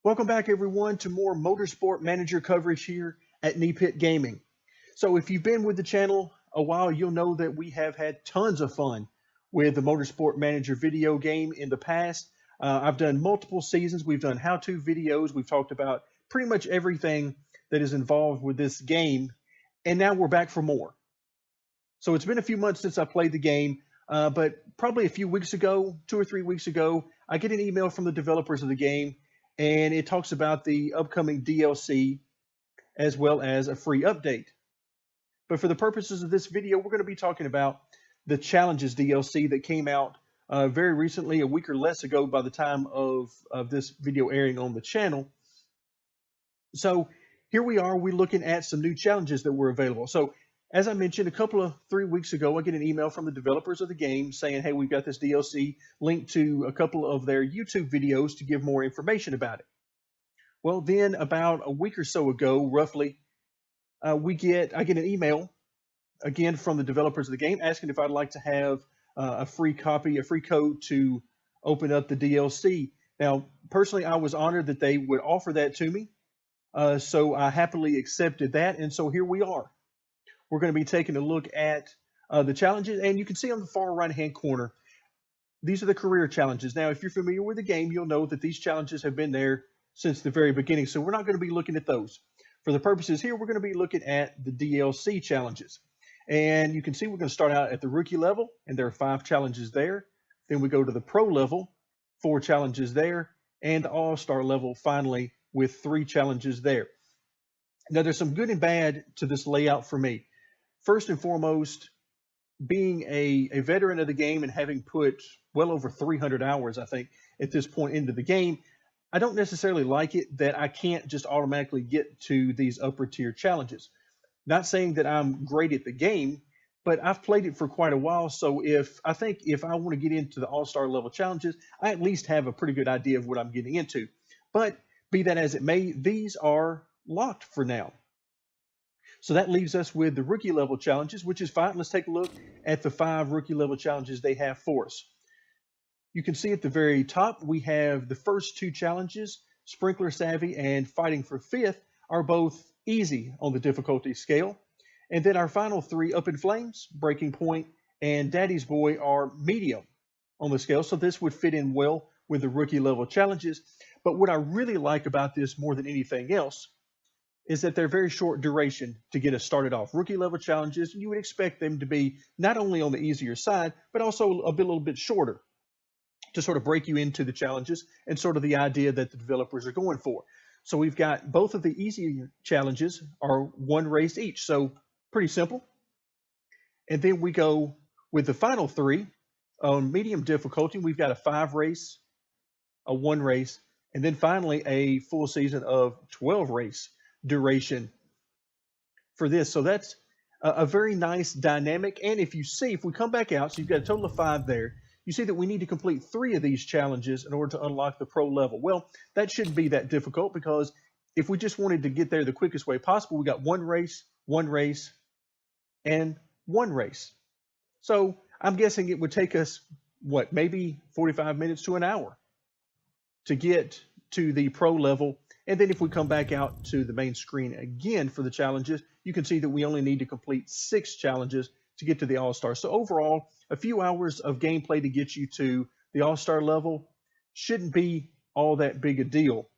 Welcome back, everyone, to more Motorsport Manager coverage here at Knee Pit Gaming. So if you've been with the channel a while, you'll know that we have had tons of fun with the Motorsport Manager video game in the past. I've done multiple seasons. We've done how-to videos. We've talked about pretty much everything that is involved with this game. And now we're back for more. So it's been a few months since I played the game, but probably a few weeks ago, 2 or 3 weeks ago, I get an email from the developers of the game, and it talks about the upcoming DLC as well as a free update. But for the purposes of this video, we're going to be talking about the Challenges DLC that came out very recently, a week or less ago by the time of this video airing on the channel. So here we are, we're looking at some new challenges that were available. So as I mentioned, a couple of 3 weeks ago, I get an email from the developers of the game saying, hey, we've got this DLC linked to a couple of their YouTube videos to give more information about it. Well, then about a week or so ago, roughly, I get an email again from the developers of the game asking if I'd like to have a free copy, a free code to open up the DLC. Now, personally, I was honored that they would offer that to me. So I happily accepted that. And so here we are. We're going to be taking a look at the challenges, and you can see on the far right-hand corner, these are the career challenges. Now, if you're familiar with the game, you'll know that these challenges have been there since the very beginning, so we're not going to be looking at those. For the purposes here, we're going to be looking at the DLC challenges. And you can see we're going to start out at the rookie level, and there are 5 challenges there. Then we go to the pro level, 4 challenges there, and the all-star level finally with 3 challenges there. Now, there's some good and bad to this layout for me. First and foremost, being a veteran of the game and having put well over 300 hours, I think, at this point into the game, I don't necessarily like it that I can't just automatically get to these upper tier challenges. Not saying that I'm great at the game, but I've played it for quite a while. So if I want to get into the all-star level challenges, I at least have a pretty good idea of what I'm getting into. But be that as it may, these are locked for now. So that leaves us with the rookie level challenges, which is fine. Let's take a look at the 5 rookie level challenges they have for us. You can see at the very top, we have the first 2 challenges, Sprinkler Savvy and Fighting for 5th, are both easy on the difficulty scale. And then our final 3, Up in Flames, Breaking Point, and Daddy's Boy, are medium on the scale. So this would fit in well with the rookie level challenges. But what I really like about this more than anything else is that they're very short duration to get us started off. Rookie level challenges, you would expect them to be not only on the easier side, but also a little bit shorter to sort of break you into the challenges and sort of the idea that the developers are going for. So we've got both of the easier challenges are 1 race each, so pretty simple. And then we go with the final 3 on medium difficulty. We've got a 5 race, a 1 race, and then finally a full season of 12 race duration for this. So that's a very nice dynamic. And if we come back out, so you've got a total of 5 there, you see that we need to complete 3 of these challenges in order to unlock the pro level. Well, that shouldn't be that difficult, because if we just wanted to get there the quickest way possible, we got 1 race, 1 race, and 1 race. So I'm guessing it would take us, maybe 45 minutes to an hour to get to the pro level. And then if we come back out to the main screen again for the challenges, you can see that we only need to complete 6 challenges to get to the All-Star. So overall, a few hours of gameplay to get you to the All-Star level shouldn't be all that big a deal.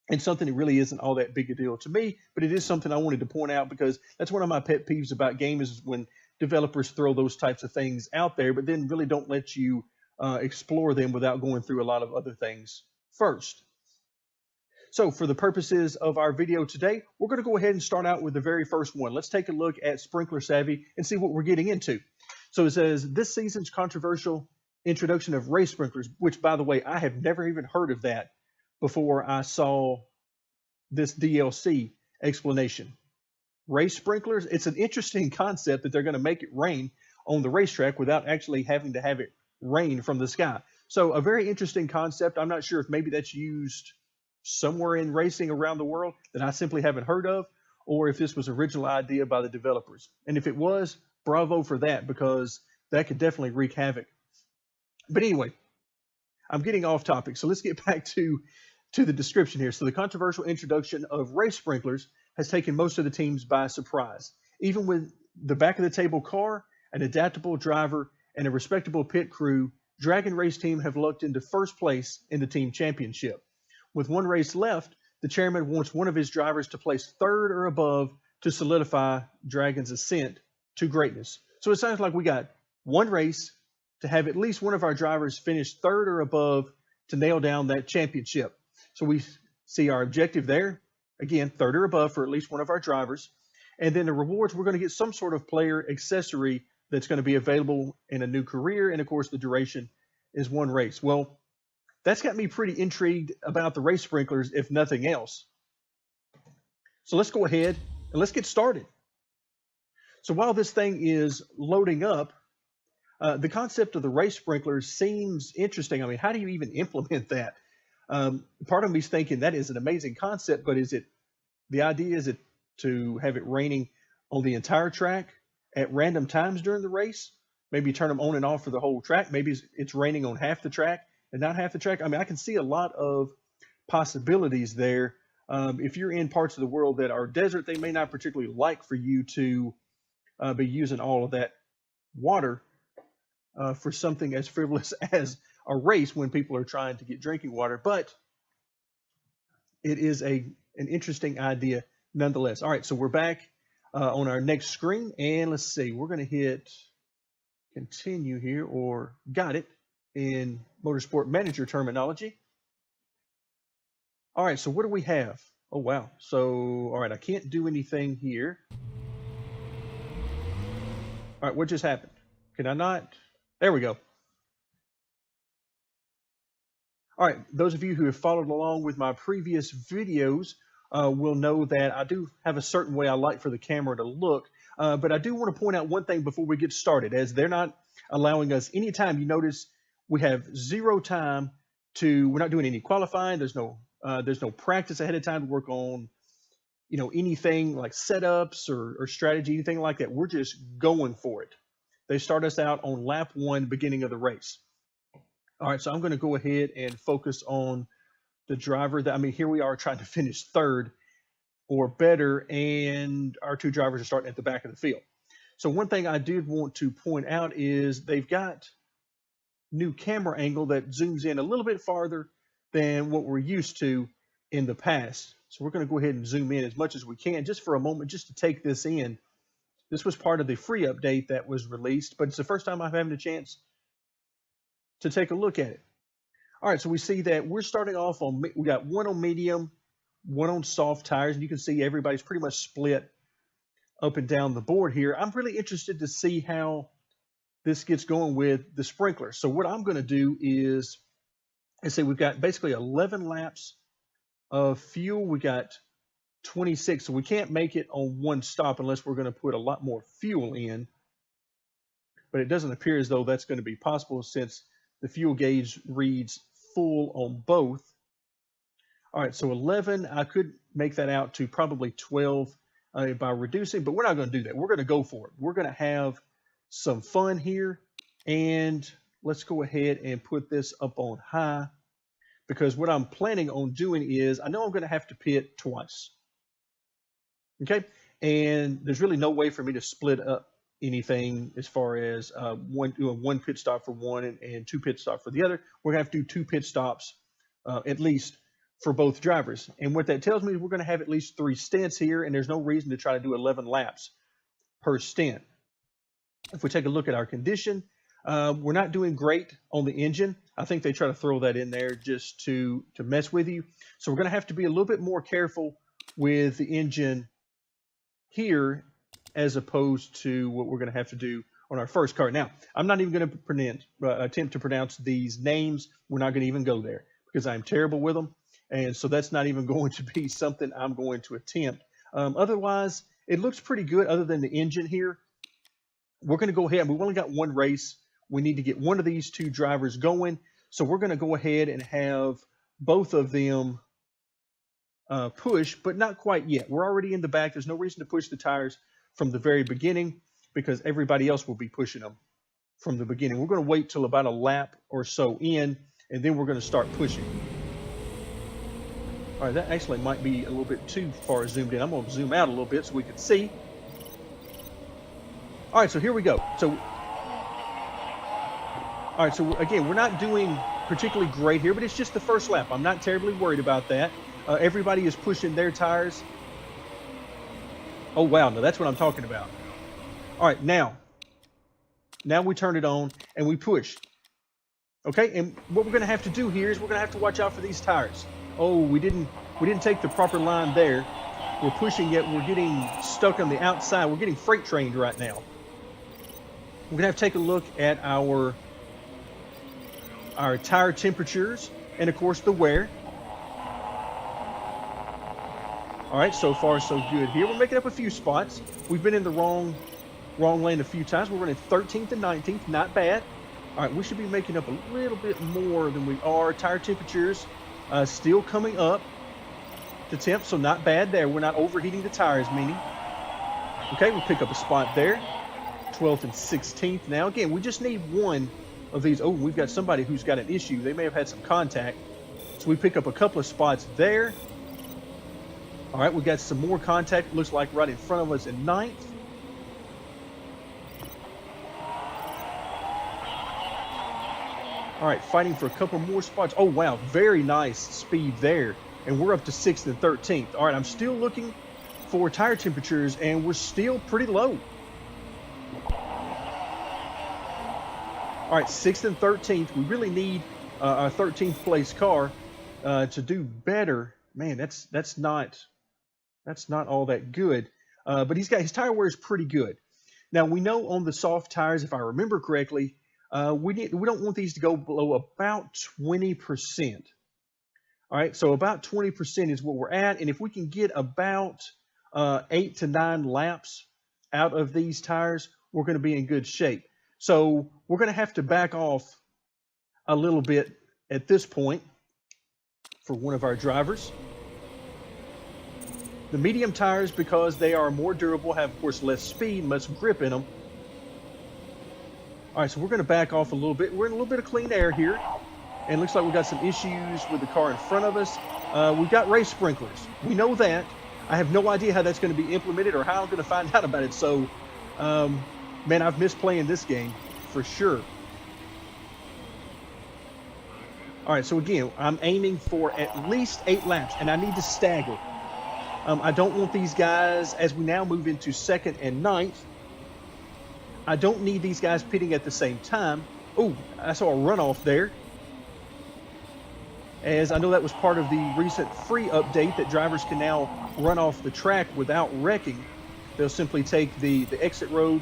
And something that really isn't all that big a deal to me, but it is something I wanted to point out, because that's one of my pet peeves about games, is when developers throw those types of things out there, but then really don't let you explore them without going through a lot of other things first. So for the purposes of our video today, we're going to go ahead and start out with the very first one. Let's take a look at Sprinkler Savvy and see what we're getting into. So it says, this season's controversial introduction of race sprinklers, which, by the way, I have never even heard of that before I saw this DLC explanation. Race sprinklers, it's an interesting concept that they're going to make it rain on the racetrack without actually having to have it rain from the sky. So a very interesting concept. I'm not sure if maybe that's used somewhere in racing around the world that I simply haven't heard of, or if this was an original idea by the developers. And if it was, bravo for that, because that could definitely wreak havoc. But anyway, I'm getting off topic, so let's get back to to the description here. So the controversial introduction of race sprinklers has taken most of the teams by surprise. Even with the back of the table car, an adaptable driver, and a respectable pit crew, Dragon Race Team have lucked into first place in the team championship. With one race left, the chairman wants one of his drivers to place third or above to solidify Dragon's ascent to greatness. So it sounds like we got one race to have at least one of our drivers finish third or above to nail down that championship. So we see our objective there. Again, third or above for at least one of our drivers. And then the rewards, we're going to get some sort of player accessory that's going to be available in a new career. And of course, the duration is one race. Well, that's got me pretty intrigued about the race sprinklers, if nothing else. So let's go ahead and let's get started. So while this thing is loading up, the concept of the race sprinklers seems interesting. I mean, how do you even implement that? Part of me is thinking that is an amazing concept, but the idea is it to have it raining on the entire track at random times during the race? Maybe turn them on and off for the whole track. Maybe it's raining on half the track and not half the track. I mean, I can see a lot of possibilities there. If you're in parts of the world that are desert, they may not particularly like for you to be using all of that water for something as frivolous as a race when people are trying to get drinking water. But it is an interesting idea nonetheless. All right, so we're back on our next screen, and let's see, we're going to hit continue here, or got it in Motorsport Manager terminology. All right, so what do we have? Oh, wow. So, all right, I can't do anything here. All right, what just happened? Can I not? There we go. All right, those of you who have followed along with my previous videos will know that I do have a certain way I like for the camera to look, but I do want to point out one thing before we get started, as they're not allowing us any time. You notice we have 0 time we're not doing any qualifying. There's no practice ahead of time to work on, anything like setups or strategy, anything like that. We're just going for it. They start us out on lap 1, beginning of the race. All right, so I'm going to go ahead and focus on the driver. Here we are trying to finish third or better, and our 2 drivers are starting at the back of the field. So one thing I did want to point out is they've got new camera angle that zooms in a little bit farther than what we're used to in the past. So we're going to go ahead and zoom in as much as we can just for a moment, just to take this in. This was part of the free update that was released, but it's the first time I'm having a chance to take a look at it. All right, so we see that we're starting off we got 1 on medium, 1 on soft tires, and you can see everybody's pretty much split up and down the board here. I'm really interested to see how this gets going with the sprinkler. So what I'm going to do is, let's say we've got basically 11 laps of fuel. We got 26, so we can't make it on 1 stop unless we're going to put a lot more fuel in. But it doesn't appear as though that's going to be possible since the fuel gauge reads full on both. All right, so 11, I could make that out to probably 12 by reducing, but we're not going to do that. We're going to go for it. We're going to have some fun here, and let's go ahead and put this up on high, because what I'm planning on doing is, I know I'm going to have to pit twice. Okay, and there's really no way for me to split up anything as far as one pit stop for one and 2 pit stops for the other. We're going to have to do 2 pit stops at least for both drivers. And what that tells me is we're going to have at least 3 stints here, and there's no reason to try to do 11 laps per stint. If we take a look at our condition, we're not doing great on the engine. I think they try to throw that in there just to mess with you. So we're going to have to be a little bit more careful with the engine here as opposed to what we're going to have to do on our first car. Now, I'm not even going to attempt to pronounce these names. We're not going to even go there because I'm terrible with them. And so that's not even going to be something I'm going to attempt. Otherwise, it looks pretty good other than the engine here. We're going to go ahead. We've only got 1 race. We need to get one of these 2 drivers going. So we're going to go ahead and have both of them push, but not quite yet. We're already in the back. There's no reason to push the tires from the very beginning because everybody else will be pushing them from the beginning. We're going to wait till about a lap or so in, and then we're going to start pushing. All right, that actually might be a little bit too far zoomed in. I'm going to zoom out a little bit so we can see. All right, so here we go. All right, so again, we're not doing particularly great here, but it's just the first lap. I'm not terribly worried about that. Everybody is pushing their tires. Oh, wow, no, that's what I'm talking about. All right, now we turn it on and we push. Okay, and what we're going to have to do here is we're going to have to watch out for these tires. Oh, we didn't take the proper line there. We're pushing yet we're getting stuck on the outside. We're getting freight trained right now. We're going to have to take a look at our tire temperatures and of course the wear. All right, so far so good here. We're making up a few spots. We've been in the wrong lane a few times. We're running 13th and 19th, not bad. All right, we should be making up a little bit more than we are. Tire temperatures still coming up to temp, so not bad there. We're not overheating the tires, meaning. Okay, we'll pick up a spot there. 12th and 16th now. Again, we just need one of these. Oh, we've got somebody who's got an issue. They may have had some contact. So we pick up a couple of spots there. All right, we got some more contact. Looks like right in front of us in 9th. All right, fighting for a couple more spots. Oh, wow, very nice speed there. And we're up to 6th and 13th. All right, I'm still looking for tire temperatures, and we're still pretty low. All right, 6th and 13th. We really need a 13th place car to do better. Man, that's not all that good. But his tire wear is pretty good. Now we know on the soft tires, if I remember correctly, we don't want these to go below about 20%. All right, so about 20% is what we're at, and if we can get about 8 to 9 laps out of these tires, we're going to be in good shape. So we're going to have to back off a little bit at this point for one of our drivers. The medium tires, because they are more durable, have, of course, less speed, less grip in them. All right, so we're going to back off a little bit. We're in a little bit of clean air here. And it looks like we've got some issues with the car in front of us. We've got race sprinklers. We know that. I have no idea how that's going to be implemented or how I'm going to find out about it. So, man, I've missed playing this game for sure. All right, so again, I'm aiming for at least 8 laps, and I need to stagger. I don't want these guys, as we now move into 2nd and 9th, I don't need these guys pitting at the same time. Oh, I saw a runoff there. As I know that was part of the recent free update that drivers can now run off the track without wrecking. They'll simply take the exit road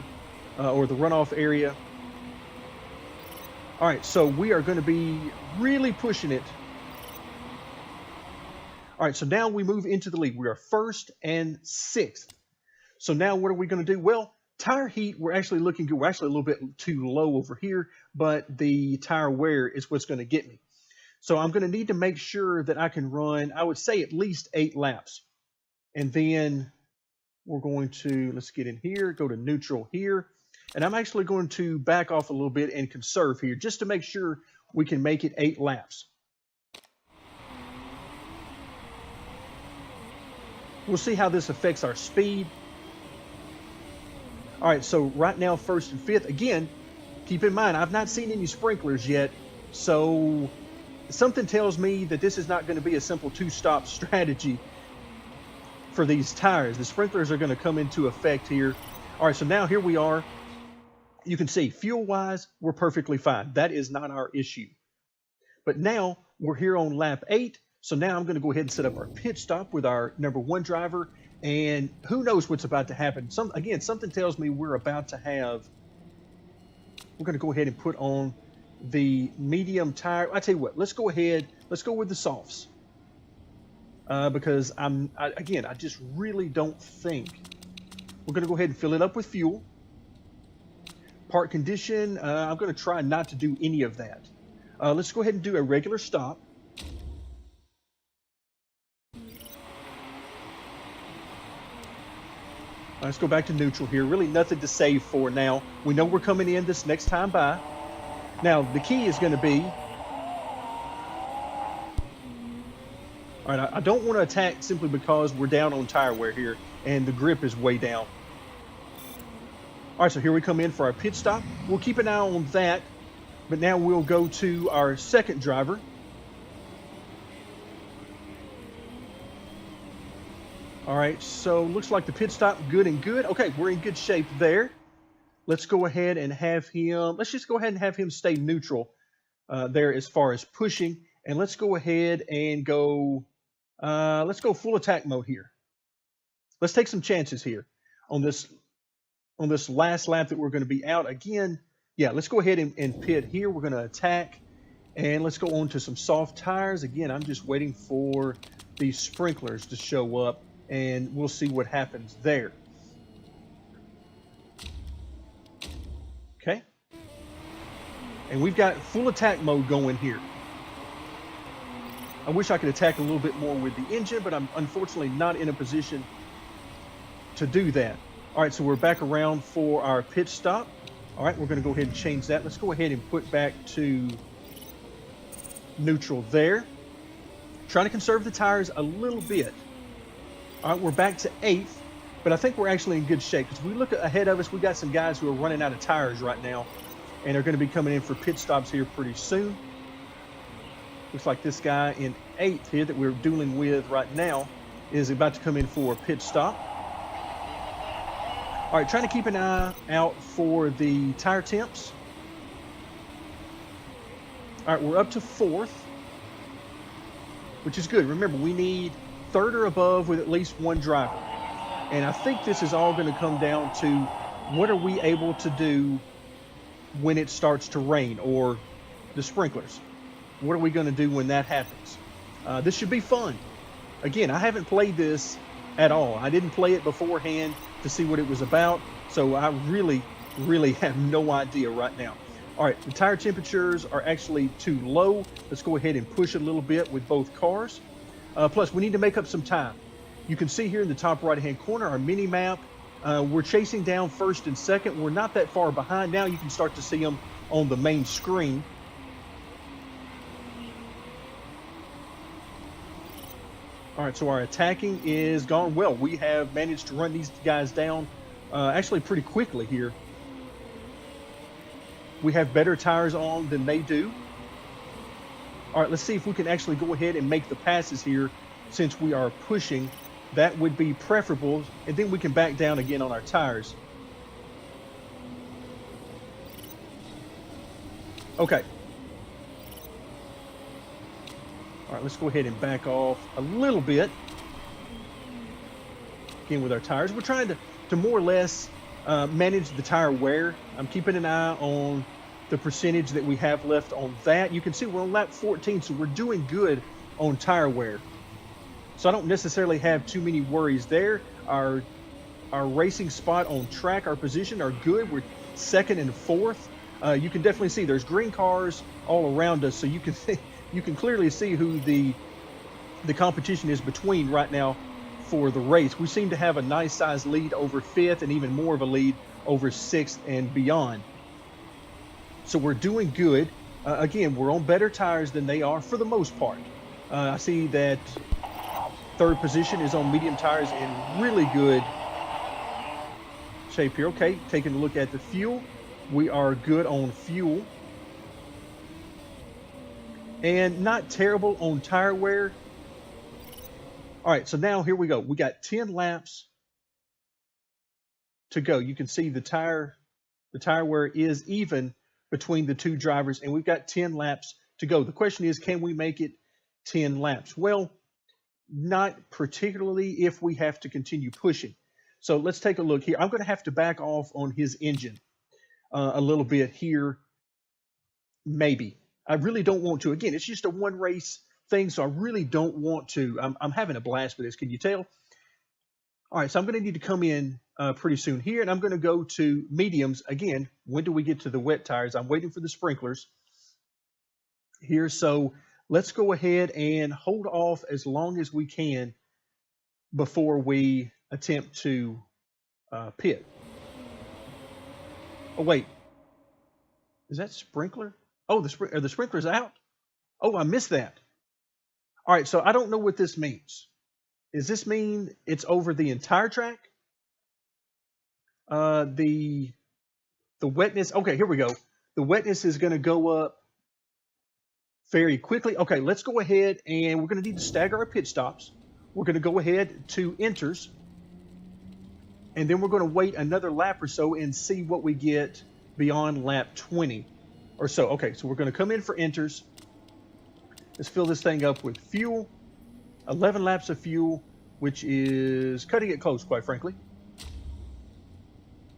or the runoff area. All right, so we are going to be really pushing it. All right, so now we move into the lead. We are 1st and 6th. So now what are we going to do? Well, tire heat, we're actually looking good. We're actually a little bit too low over here, but the tire wear is what's going to get me. So I'm going to need to make sure that I can run, I would say, at least 8 laps. And then we're going to, let's get in here, go to neutral here. And I'm actually going to back off a little bit and conserve here just to make sure we can make it 8 laps. We'll see how this affects our speed. All right, so right now, 1st and 5th. Again, keep in mind, I've not seen any sprinklers yet. So something tells me that this is not going to be a simple 2-stop strategy for these tires. The sprinklers are going to come into effect here. All right, so now here we are. You can see fuel-wise, we're perfectly fine. That is not our issue. But now we're here on lap 8. So now I'm going to go ahead and set up our pit stop with our number 1 driver. And who knows what's about to happen. Again, something tells me we're about to have, we're going to go ahead and put on the medium tire. I tell you what, let's go ahead, let's go with the softs. Because I just really don't think we're going to go ahead and fill it up with fuel. Part condition, I'm going to try not to do any of that. Let's go ahead and do a regular stop. Let's go back to neutral here. Really nothing to save for now. We know we're coming in this next time by. Now, the key is going to be All right, I don't want to attack simply because we're down on tire wear here and the grip is way down. All right, so here we come in for our pit stop. We'll keep an eye on that, but now we'll go to our second driver. All right, so looks like the pit stop good and good. Okay, we're in good shape there. Let's go ahead and have him, let's just go ahead and have him stay neutral there as far as pushing. And let's go ahead and go, let's go full attack mode here. Let's take some chances here on this last lap that we're going to be out again. Yeah, let's go ahead and pit here. We're going to attack and let's go on to some soft tires. Again, I'm just waiting for these sprinklers to show up and we'll see what happens there. Okay. And we've got full attack mode going here. I wish I could attack a little bit more with the engine, but I'm unfortunately not in a position to do that. All right, so we're back around for our pit stop. All right, we're going to go ahead and change that. Let's go ahead and put back to neutral there. Trying to conserve the tires a little bit. All right, we're back to 8th, but I think we're actually in good shape because we look ahead of us, we got some guys who are running out of tires right now and are going to be coming in for pit stops here pretty soon. Looks like this guy in 8th here that we're dealing with right now is about to come in for a pit stop. All right, trying to keep an eye out for the tire temps. All right, we're up to 4th, which is good. Remember, we need 3rd or above with at least one driver. And I think this is all going to come down to what are we able to do when it starts to rain or the sprinklers. What are we going to do when that happens? This should be fun. Again, I haven't played this at all. I didn't play it beforehand to see what it was about. So I really have no idea right now. All right, the tire temperatures are actually too low. Let's go ahead and push a little bit with both cars. Plus, we need to make up some time. You can see here in the top right-hand corner, our mini map. We're chasing down 1st and 2nd. We're not that far behind. Now you can start to see them on the main screen. All right, so our attacking is gone well. We have managed to run these guys down actually pretty quickly here. We have better tires on than they do. All right, let's see if we can actually go ahead and make the passes here since we are pushing. That would be preferable, and then we can back down again on our tires. Okay. All right, let's go ahead and back off a little bit. Again, with our tires, we're trying to more or less manage the tire wear. I'm keeping an eye on the percentage that we have left on that. You can see we're on lap 14, so we're doing good on tire wear. So I don't necessarily have too many worries there. Our racing spot on track, our position are good. We're 2nd and 4th. You can definitely see there's green cars all around us, so you can clearly see who the competition is between right now for the race. We seem to have a nice size lead over 5th and even more of a lead over 6th and beyond. So we're doing good. Again, we're on better tires than they are for the most part. I see that 3rd position is on medium tires in really good shape here. Okay, taking a look at the fuel. We are good on fuel. And not terrible on tire wear. All right, so now here we go. We got 10 laps to go. You can see the tire wear is even between the two drivers, and we've got 10 laps to go. The question is, can we make it 10 laps? Well, not particularly if we have to continue pushing. So let's take a look here. I'm going to have to back off on his engine a little bit here, maybe. I really don't want to. Again, it's just a one race thing, so I really don't want to. I'm having a blast with this. Can you tell? All right, so I'm going to need to come in pretty soon here, and I'm going to go to mediums. Again, when do we get to the wet tires? I'm waiting for the sprinklers here, so let's go ahead and hold off as long as we can before we attempt to pit. Oh, wait. Is that sprinkler? Oh, are the sprinklers out? Oh, I missed that. All right, so I don't know what this means. Does this mean it's over the entire track? The wetness. Okay, here we go. The wetness is going to go up very quickly. Okay, let's go ahead and we're going to need to stagger our pit stops. We're going to go ahead to enters, and then we're going to wait another lap or so and see what we get beyond lap 20 or so. Okay, so we're going to come in for enters. Let's fill this thing up with fuel. 11 laps of fuel, which is cutting it close, quite frankly.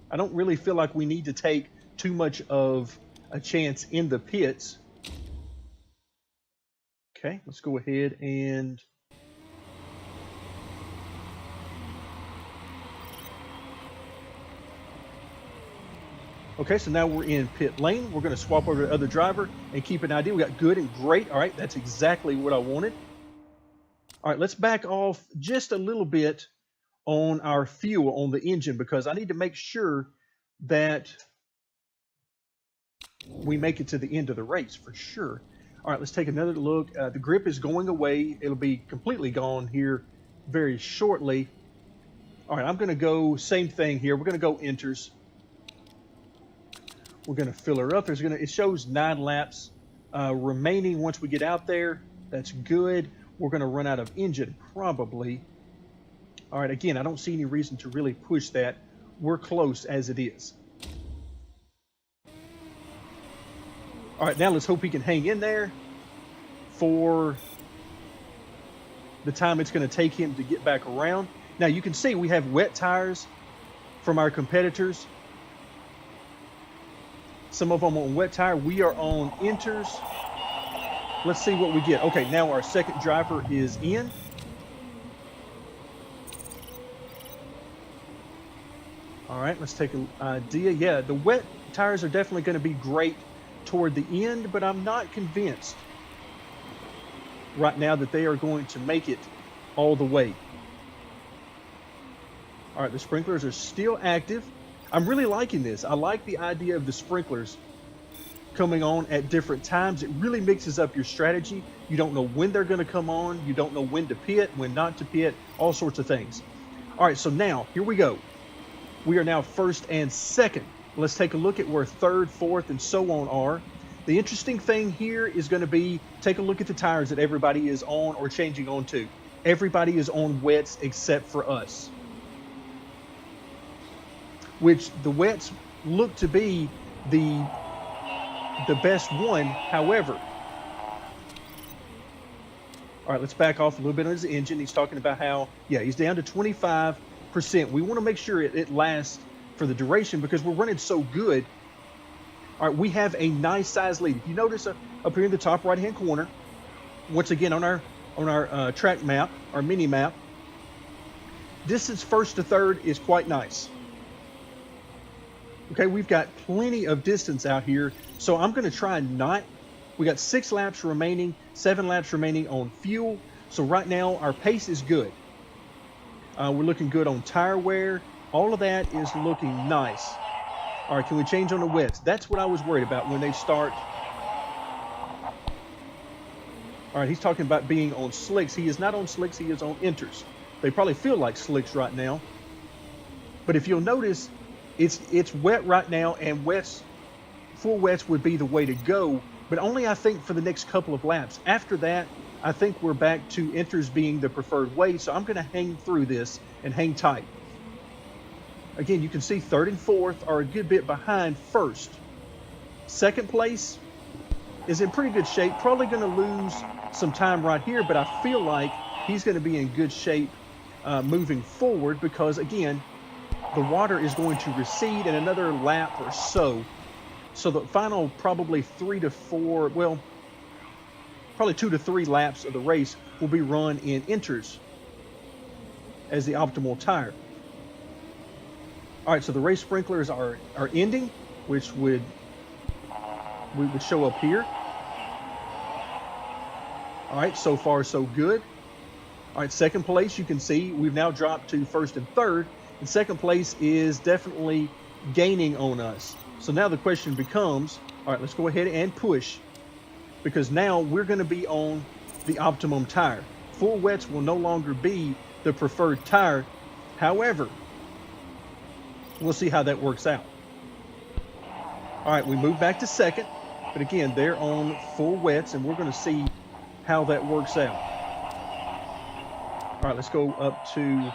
I don't really feel like we need to take too much of a chance in the pits. Okay, let's go ahead and... Okay, so now we're in pit lane. We're going to swap over to the other driver and keep an idea. We got good and great. All right, that's exactly what I wanted. All right, let's back off just a little bit on our fuel on the engine because I need to make sure that we make it to the end of the race for sure. All right, let's take another look. The grip is going away. It'll be completely gone here very shortly. All right, I'm going to go same thing here. We're going to go enters. We're going to fill her up. It shows 9 laps remaining once we get out there. That's good. We're going to run out of engine probably. All right, again, I don't see any reason to really push that. We're close as it is. All right, now let's hope he can hang in there for the time it's going to take him to get back around. Now, you can see we have wet tires from our competitors. Some of them on wet tire. We are on enters. Let's see what we get. Okay, now our second driver is in. All right, let's take an idea. Yeah, the wet tires are definitely going to be great toward the end, but I'm not convinced right now that they are going to make it all the way. All right, the sprinklers are still active. I'm really liking this. I like the idea of the sprinklers coming on at different times. It really mixes up your strategy. You don't know when they're going to come on. You don't know when to pit, when not to pit, all sorts of things. All right, so now here we go. We are now first and second. Let's take a look at where third, fourth, and so on are. The interesting thing here is going to be, take a look at the tires that everybody is on or changing on to. Everybody is on wets except for us, which the wets look to be the best one. However, all right, let's back off a little bit on his engine. He's talking about how, yeah, he's down to 25%. We want to make sure it lasts for the duration because we're running so good. All right, we have a nice size lead. If you notice up here in the top right hand corner, once again on our track map, our mini map, distance first to third is quite nice. Okay, we've got plenty of distance out here, so I'm going to try not. We got 6 laps remaining, 7 laps remaining on fuel. So right now our pace is good. We're looking good on tire wear. All of that is looking nice. All right, can we change on the wets? That's what I was worried about when they start. All right, he's talking about being on slicks. He is not on slicks, he is on enters. They probably feel like slicks right now. But if you'll notice, it's wet right now, and full wets would be the way to go, but only I think for the next couple of laps. After that, I think we're back to enters being the preferred way, so I'm going to hang through this and hang tight. Again, you can see third and fourth are a good bit behind first. Second place is in pretty good shape. Probably going to lose some time right here, but I feel like he's going to be in good shape moving forward because, again, the water is going to recede in another lap or so. So the final probably 3 to 4, well, probably 2 to 3 laps of the race will be run in enters as the optimal tire. All right, so the race sprinklers are ending, which we would show up here. All right, so far so good. All right, second place, you can see we've now dropped to first and third. And second place is definitely gaining on us. So now the question becomes, all right, let's go ahead and push, because now we're going to be on the optimum tire. Full wets will no longer be the preferred tire. However, we'll see how that works out. All right, we move back to second, but again, they're on full wets, and we're going to see how that works out. All right, let's go up to,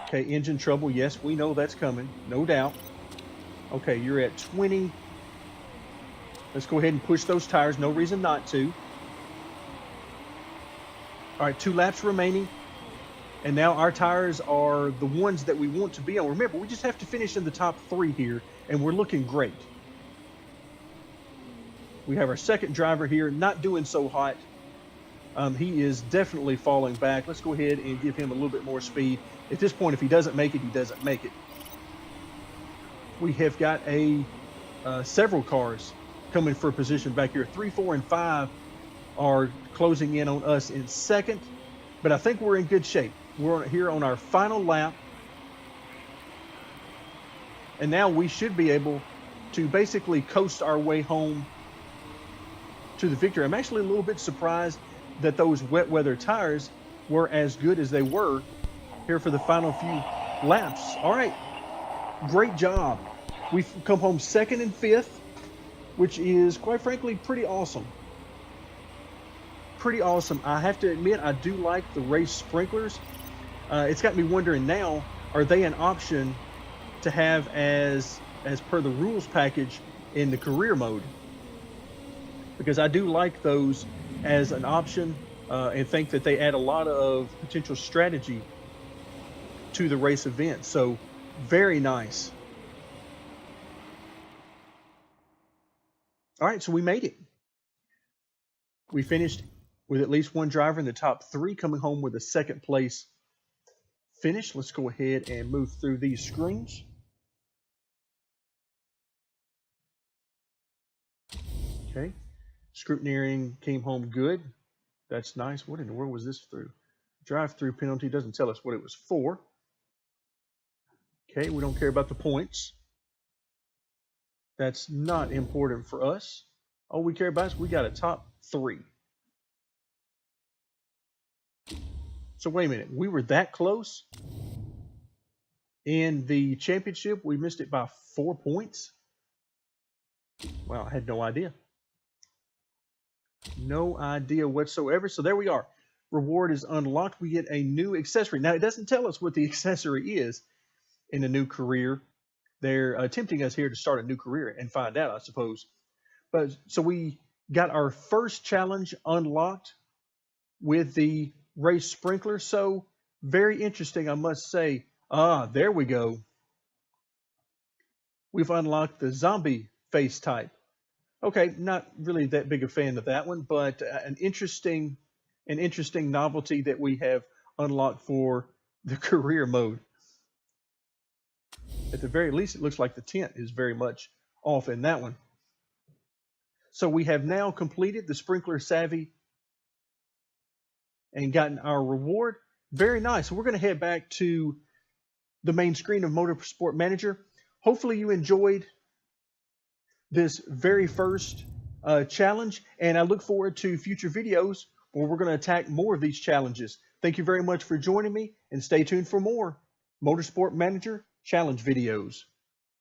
okay, engine trouble. Yes, we know that's coming, no doubt. Okay, you're at 20. Let's go ahead and push those tires. No reason not to. All right, 2 laps remaining. And now our tires are the ones that we want to be on. Remember, we just have to finish in the top 3 here, and we're looking great. We have our second driver here, not doing so hot. He is definitely falling back. Let's go ahead and give him a little bit more speed. At this point, if he doesn't make it, he doesn't make it. We have got several cars coming for position back here. 3, 4, and 5 are closing in on us in second, but I think we're in good shape. We're here on our final lap, and now we should be able to basically coast our way home to the victory. I'm actually a little bit surprised that those wet weather tires were as good as they were here for the final few laps. All right, great job. We've come home second and fifth, which is, quite frankly, pretty awesome. Pretty awesome. I have to admit, I do like the race sprinklers. It's got me wondering now, are they an option to have as per the rules package in the career mode? Because I do like those as an option and think that they add a lot of potential strategy to the race event. So very nice. All right, so we made it. We finished with at least one driver in the top 3, coming home with a second place finish. Let's go ahead and move through these screens. Okay, scrutineering came home good. That's nice. What in the world was this through? Drive-through penalty doesn't tell us what it was for. Okay, we don't care about the points. That's not important for us. All we care about is we got a top 3. So wait a minute, we were that close in the championship. We missed it by 4 points. Wow, I had no idea. No idea whatsoever. So there we are. Reward is unlocked. We get a new accessory. Now, it doesn't tell us what the accessory is in a new career. They're tempting us here to start a new career and find out, I suppose. But so we got our first challenge unlocked with the race sprinkler. So very interesting, I must say. There we go. We've unlocked the zombie face type. Okay, not really that big a fan of that one, but an interesting novelty that we have unlocked for the career mode. At the very least, it looks like the tent is very much off in that one. So we have now completed the sprinkler savvy and gotten our reward. Very nice. We're going to head back to the main screen of Motorsport Manager. Hopefully you enjoyed this very first challenge, and I look forward to future videos where we're going to attack more of these challenges. Thank you very much for joining me, and stay tuned for more Motorsport Manager challenge videos.